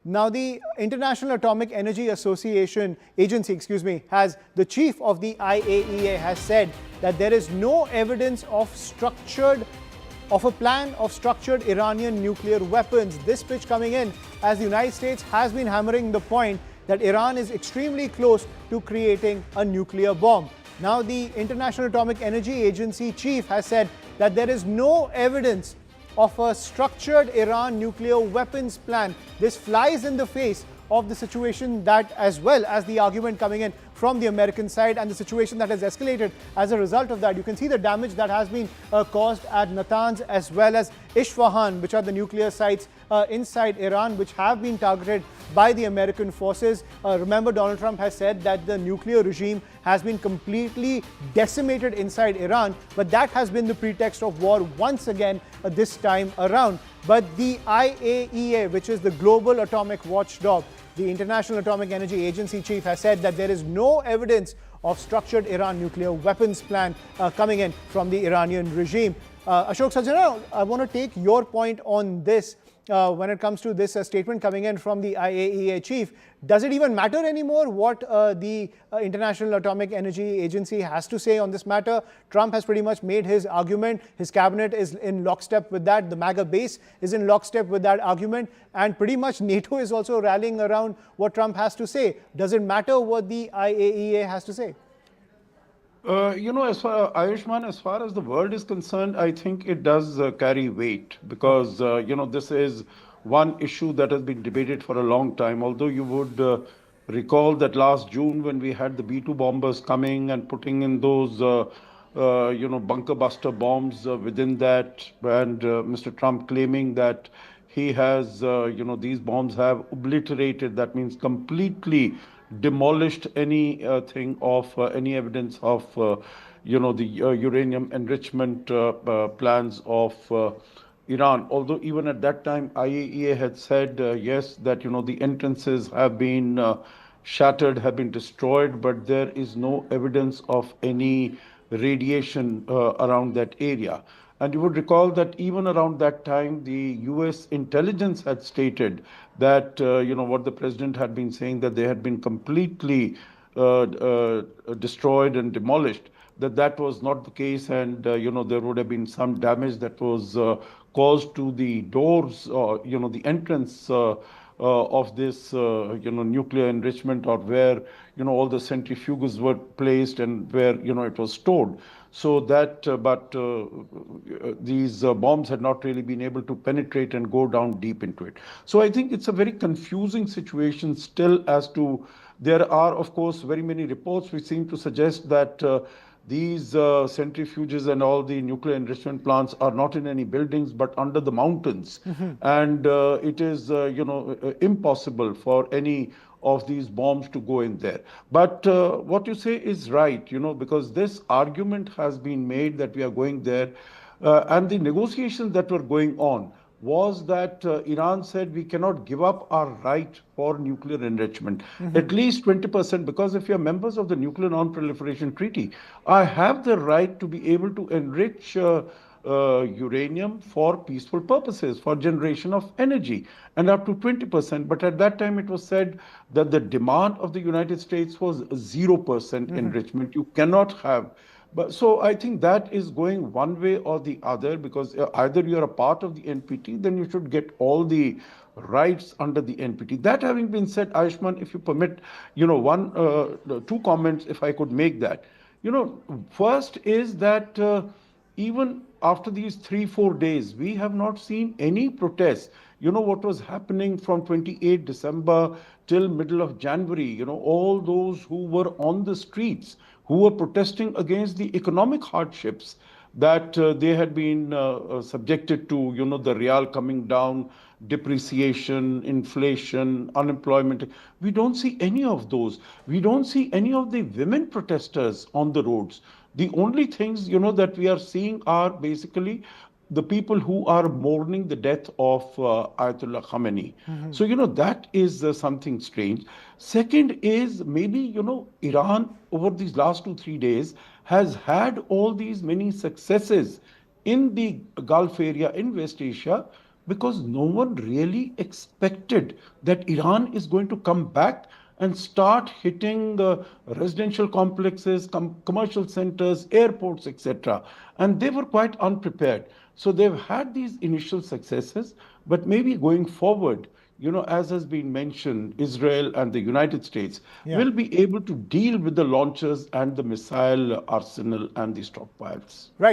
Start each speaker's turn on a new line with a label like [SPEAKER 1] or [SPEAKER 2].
[SPEAKER 1] Now, the International Atomic Energy Agency, has the chief of the IAEA has said that there is no evidence of a plan of structured Iranian nuclear weapons. This pitch coming in as the United States has been hammering the point that Iran is extremely close to creating a nuclear bomb. Now, the International Atomic Energy Agency chief has said that there is no evidence of a structured Iran nuclear weapons plan. This flies in the face of the situation that, as well as the argument coming in from the American side and the situation that has escalated as a result of that. You can see the damage that has been caused at Natanz as well as Isfahan, which are the nuclear sites inside Iran, which have been targeted by the American forces. Remember, Donald Trump has said that the nuclear regime has been completely decimated inside Iran, but that has been the pretext of war once again this time around. But the IAEA, which is the global atomic watchdog, the International Atomic Energy Agency chief, has said that there is no evidence of structured Iran nuclear weapons plan coming in from the Iranian regime. Ashok Sajjana, I want to take your point on this. When it comes to this statement coming in from the IAEA chief, does it even matter anymore what the International Atomic Energy Agency has to say on this matter? Trump has pretty much made his argument. His cabinet is in lockstep with that. The MAGA base is in lockstep with that argument. And pretty much NATO is also rallying around what Trump has to say. Does it matter what the IAEA has to say?
[SPEAKER 2] As far Ayushman, as far as the world is concerned, I think it does carry weight because, this is one issue that has been debated for a long time. Although you would recall that last June when we had the B-2 bombers coming and putting in those, bunker buster bombs within that, and Mr. Trump claiming that he has, these bombs have obliterated, that means completely demolished any thing of any evidence of the uranium enrichment plans of Iran. Although even at that time IAEA had said yes, that the entrances have been shattered, have been destroyed, but there is no evidence of any radiation around that area. And you would recall that even around that time, the US intelligence had stated that, what the president had been saying, that they had been completely destroyed and demolished, that was not the case. And, there would have been some damage that was caused to the doors, the entrance of this, nuclear enrichment, or where, all the centrifuges were placed and where, it was stored. So that, these bombs had not really been able to penetrate and go down deep into it. So I think it's a very confusing situation still as to, there are, of course, very many reports which seem to suggest that these centrifuges and all the nuclear enrichment plants are not in any buildings, but under the mountains. And it is, impossible for any of these bombs to go in there. But what you say is right, because this argument has been made that we are going there. And the negotiations that were going on was that Iran said we cannot give up our right for nuclear enrichment, at least 20%, because if you're members of the Nuclear Non-Proliferation Treaty, I have the right to be able to enrich uranium for peaceful purposes, for generation of energy, and up to 20%. But at that time, it was said that the demand of the United States was 0% enrichment. You cannot have. But so I think that is going one way or the other, because either you're a part of the NPT, then you should get all the rights under the NPT. That having been said, Ayushman, if you permit, two comments, if I could make that. First is that even after these 3-4 days, we have not seen any protests. What was happening from 28 December till middle of January, all those who were on the streets, who were protesting against the economic hardships that they had been subjected to, the real coming down, depreciation, inflation, unemployment. We don't see any of those. We don't see any of the women protesters on the roads. The only things, that we are seeing are basically the people who are mourning the death of Ayatollah Khamenei. So, that is something strange. Second is maybe, Iran over these last 2-3 days has had all these many successes in the Gulf area, in West Asia, because no one really expected that Iran is going to come back and start hitting residential complexes, commercial centers, airports, etc. And they were quite unprepared. So they've had these initial successes, but maybe going forward, as has been mentioned, Israel and the United States
[SPEAKER 1] Yeah.
[SPEAKER 2] will be able to deal with the launchers and the missile arsenal and the stockpiles.
[SPEAKER 1] Right.